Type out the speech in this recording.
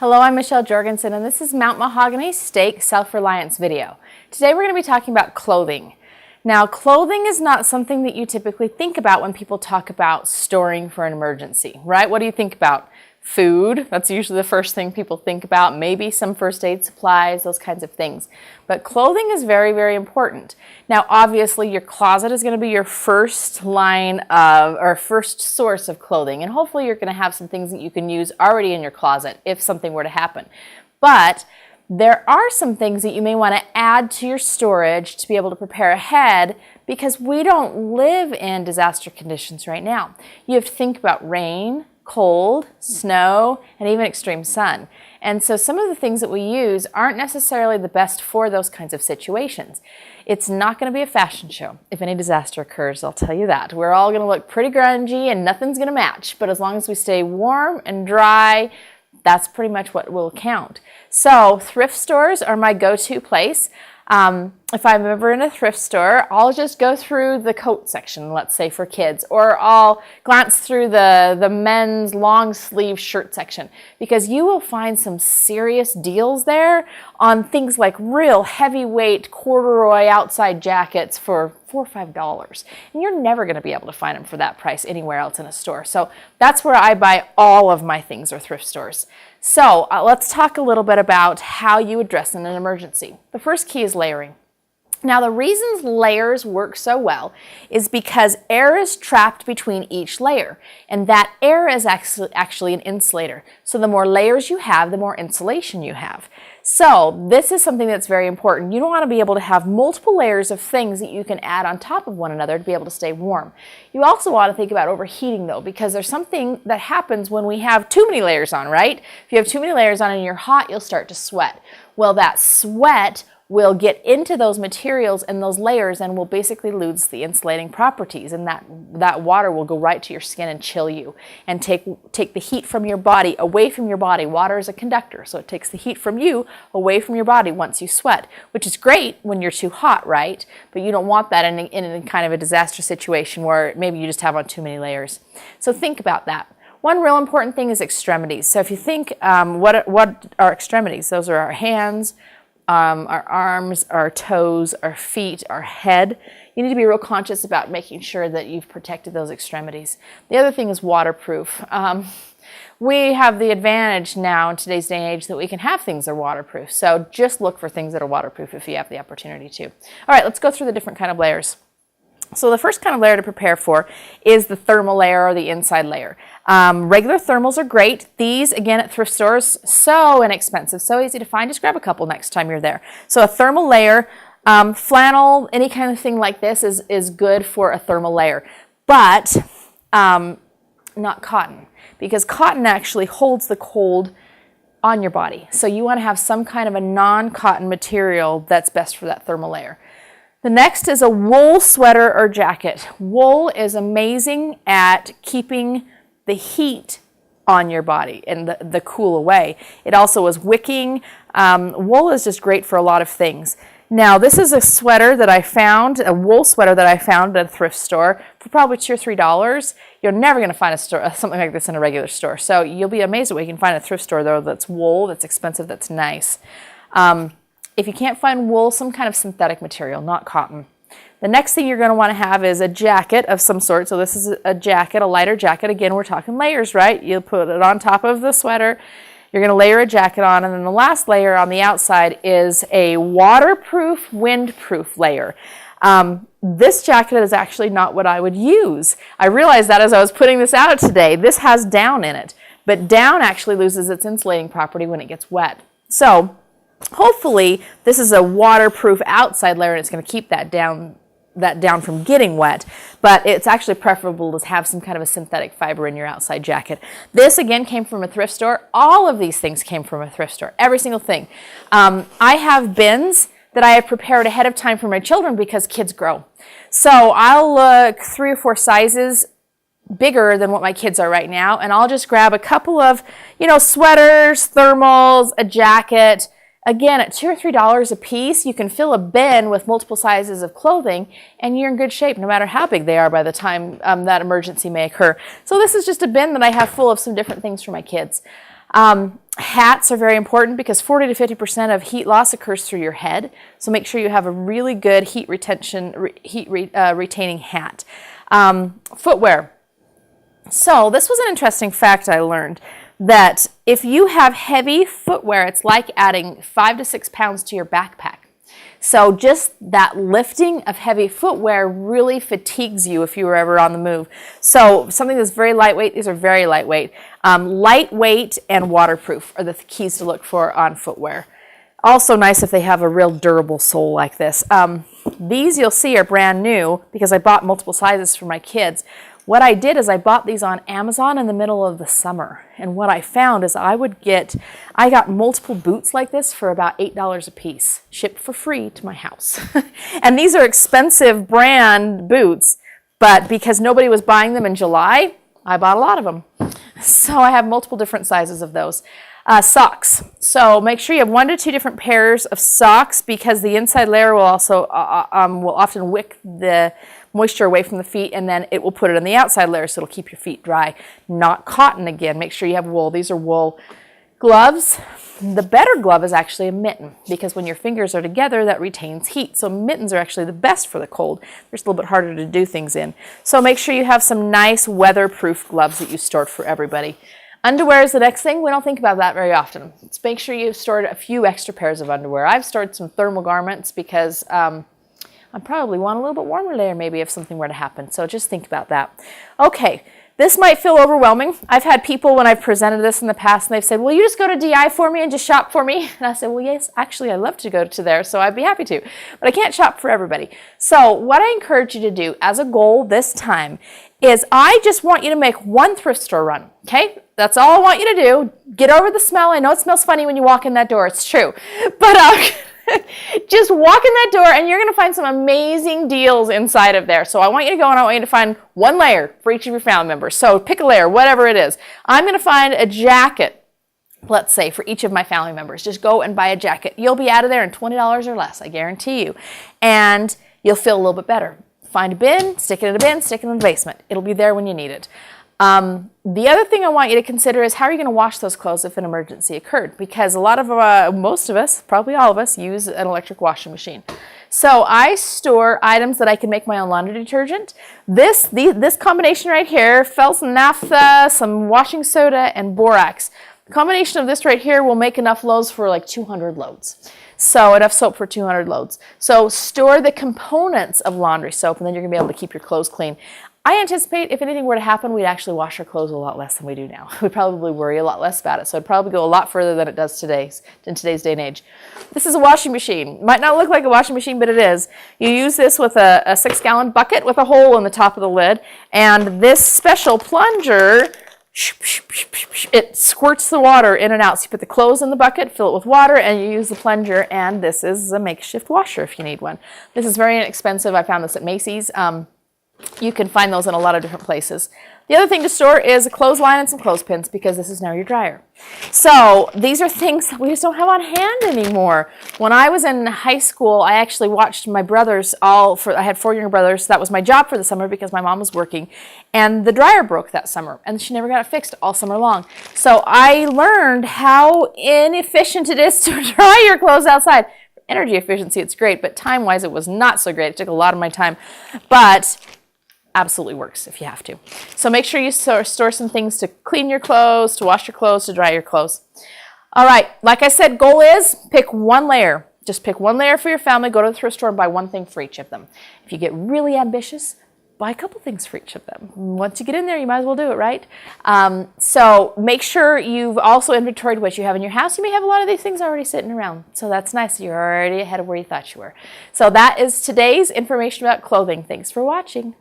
Hello, I'm Michelle Jorgensen, and this is Mount Mahogany Steak Self-Reliance video. Today we're going to be talking about clothing. Now, clothing is not something that you typically think about when people talk about storing for an emergency, right? What do you think about? Food, that's usually the first thing people think about, maybe some first aid supplies, those kinds of things. But clothing is very, very important. Now, obviously, your closet is going to be your first line of, or first source of clothing, and hopefully you're going to have some things that you can use already in your closet if something were to happen. But there are some things that you may want to add to your storage to be able to prepare ahead, because we don't live in disaster conditions right now. You have to think about rain, cold, snow, and even extreme sun. And so some of the things that we use aren't necessarily the best for those kinds of situations. It's not going to be a fashion show if any disaster occurs, I'll tell you that. We're all going to look pretty grungy and nothing's going to match, but as long as we stay warm and dry, that's pretty much what will count. So thrift stores are my go-to place. If I'm ever in a thrift store, I'll just go through the coat section, let's say for kids, or I'll glance through the men's long sleeve shirt section, because you will find some serious deals there on things like real heavyweight corduroy outside jackets for $4 or $5. And you're never going to be able to find them for that price anywhere else in a store. So that's where I buy all of my things, are thrift stores. So let's talk a little bit about how you would dress in an emergency. The first key is layering. Now, the reasons layers work so well is because air is trapped between each layer, and that air is actually an insulator. So the more layers you have, the more insulation you have. So this is something that's very important. You don't want to be able to have multiple layers of things that you can add on top of one another to be able to stay warm. You also want to think about overheating, though, because there's something that happens when we have too many layers on, right? If you have too many layers on and you're hot, you'll start to sweat. Well, that sweat will get into those materials and those layers and will basically lose the insulating properties, and that water will go right to your skin and chill you and take the heat from your body away from your body. Water is a conductor, so it takes the heat from you away from your body once you sweat, which is great when you're too hot, right? But you don't want that in kind of a disaster situation where maybe you just have on too many layers. So think about that. One real important thing is extremities. So if you think, what are extremities? Those are our hands, our arms, our toes, our feet, our head. You need to be real conscious about making sure that you've protected those extremities. The other thing is waterproof. We have the advantage now in today's day and age that we can have things that are waterproof. So just look for things that are waterproof if you have the opportunity to. All right, let's go through the different kind of layers. So the first kind of layer to prepare for is the thermal layer, or the inside layer. Regular thermals are great. These, again, at thrift stores, so inexpensive, so easy to find. Just grab a couple next time you're there. So a thermal layer, flannel, any kind of thing like this is good for a thermal layer, but not cotton, because cotton actually holds the cold on your body. So you want to have some kind of a non-cotton material that's best for that thermal layer. The next is a wool sweater or jacket. Wool is amazing at keeping the heat on your body and the cool away. It also is wicking. Wool is just great for a lot of things. Now, this is a sweater that I found, a wool sweater that I found at a thrift store for probably $2 or $3. You're never going to find something like this in a regular store. So you'll be amazed at what you can find at a thrift store, though, that's wool, that's expensive, that's nice. If you can't find wool, some kind of synthetic material, not cotton. The next thing you're going to want to have is a jacket of some sort. So this is a jacket, a lighter jacket. Again, we're talking layers, right? You put it on top of the sweater. You're going to layer a jacket on, and then the last layer on the outside is a waterproof, windproof layer. This jacket is actually not what I would use. I realized that as I was putting this out today. This has down in it, but down actually loses its insulating property when it gets wet. So hopefully this is a waterproof outside layer, and it's going to keep that down from getting wet, but it's actually preferable to have some kind of a synthetic fiber in your outside jacket. This again came from a thrift store. All of these things came from a thrift store, every single thing. I have bins that I have prepared ahead of time for my children because kids grow. So I'll look 3 or 4 sizes bigger than what my kids are right now, and I'll just grab a couple of, sweaters, thermals, a jacket. Again, at $2 or $3 a piece, you can fill a bin with multiple sizes of clothing, and you're in good shape no matter how big they are by the time that emergency may occur. So this is just a bin that I have full of some different things for my kids. Hats are very important because 40 to 50% of heat loss occurs through your head. So make sure you have a really good retaining hat. Footwear. So this was an interesting fact I learned, that if you have heavy footwear, it's like adding 5 to 6 pounds to your backpack. So just that lifting of heavy footwear really fatigues you if you were ever on the move. So something that's very lightweight, these are very lightweight. Lightweight and waterproof are the keys to look for on footwear. Also nice if they have a real durable sole like this. These you'll see are brand new because I bought multiple sizes for my kids. What I did is I bought these on Amazon in the middle of the summer. And what I found is I got multiple boots like this for about $8 a piece, shipped for free to my house. And these are expensive brand boots, but because nobody was buying them in July, I bought a lot of them. So I have multiple different sizes of those. Socks. So make sure you have 1 to 2 different pairs of socks because the inside layer will also will often wick the moisture away from the feet, and then it will put it on the outside layer so it'll keep your feet dry. Not cotton again. Make sure you have wool. These are wool. Gloves. The better glove is actually a mitten because when your fingers are together, that retains heat. So mittens are actually the best for the cold. They're just a little bit harder to do things in. So make sure you have some nice weatherproof gloves that you stored for everybody. Underwear is the next thing. We don't think about that very often. Let's make sure you've stored a few extra pairs of underwear. I've stored some thermal garments because I probably want a little bit warmer layer maybe if something were to happen. So just think about that. Okay, this might feel overwhelming. I've had people when I've presented this in the past and they've said, will you just go to DI for me and just shop for me? And I said, well, yes, actually I'd love to go to there, so I'd be happy to. But I can't shop for everybody. So what I encourage you to do as a goal this time is I just want you to make one thrift store run, okay? That's all I want you to do. Get over the smell. I know it smells funny when you walk in that door. It's true. But just walk in that door and you're going to find some amazing deals inside of there. So I want you to go and I want you to find one layer for each of your family members. So pick a layer, whatever it is. I'm going to find a jacket, let's say, for each of my family members. Just go and buy a jacket. You'll be out of there in $20 or less, I guarantee you. And you'll feel a little bit better. Find a bin, stick it in a bin, stick it in the basement. It'll be there when you need it. The other thing I want you to consider is how are you going to wash those clothes if an emergency occurred? Because most of us, probably all of us, use an electric washing machine. So I store items that I can make my own laundry detergent. This combination right here, Felt's naphtha, some washing soda, and borax. The combination of this right here will make enough loads for like 200 loads. So enough soap for 200 loads. So store the components of laundry soap and then you're going to be able to keep your clothes clean. I anticipate if anything were to happen, we'd actually wash our clothes a lot less than we do now. We'd probably worry a lot less about it. So it'd probably go a lot further than it does in today's day and age. This is a washing machine. Might not look like a washing machine, but it is. You use this with a 6-gallon bucket with a hole in the top of the lid. And this special plunger, it squirts the water in and out. So you put the clothes in the bucket, fill it with water, and you use the plunger. And this is a makeshift washer if you need one. This is very inexpensive. I found this at Macy's. You can find those in a lot of different places. The other thing to store is a clothesline and some clothespins because this is now your dryer. So these are things that we just don't have on hand anymore. When I was in high school, I actually watched my brothers I had 4 younger brothers. That was my job for the summer because my mom was working. And the dryer broke that summer and she never got it fixed all summer long. So I learned how inefficient it is to dry your clothes outside. For energy efficiency, it's great, but time-wise, it was not so great. It took a lot of my time. But absolutely works if you have to. So make sure you store some things to clean your clothes, to wash your clothes, to dry your clothes. All right, like I said, goal is pick one layer. Just pick one layer for your family, go to the thrift store and buy one thing for each of them. If you get really ambitious, buy a couple things for each of them. Once you get in there, you might as well do it, right? So make sure you've also inventoried what you have in your house. You may have a lot of these things already sitting around. So that's nice. You're already ahead of where you thought you were. So that is today's information about clothing. Thanks for watching.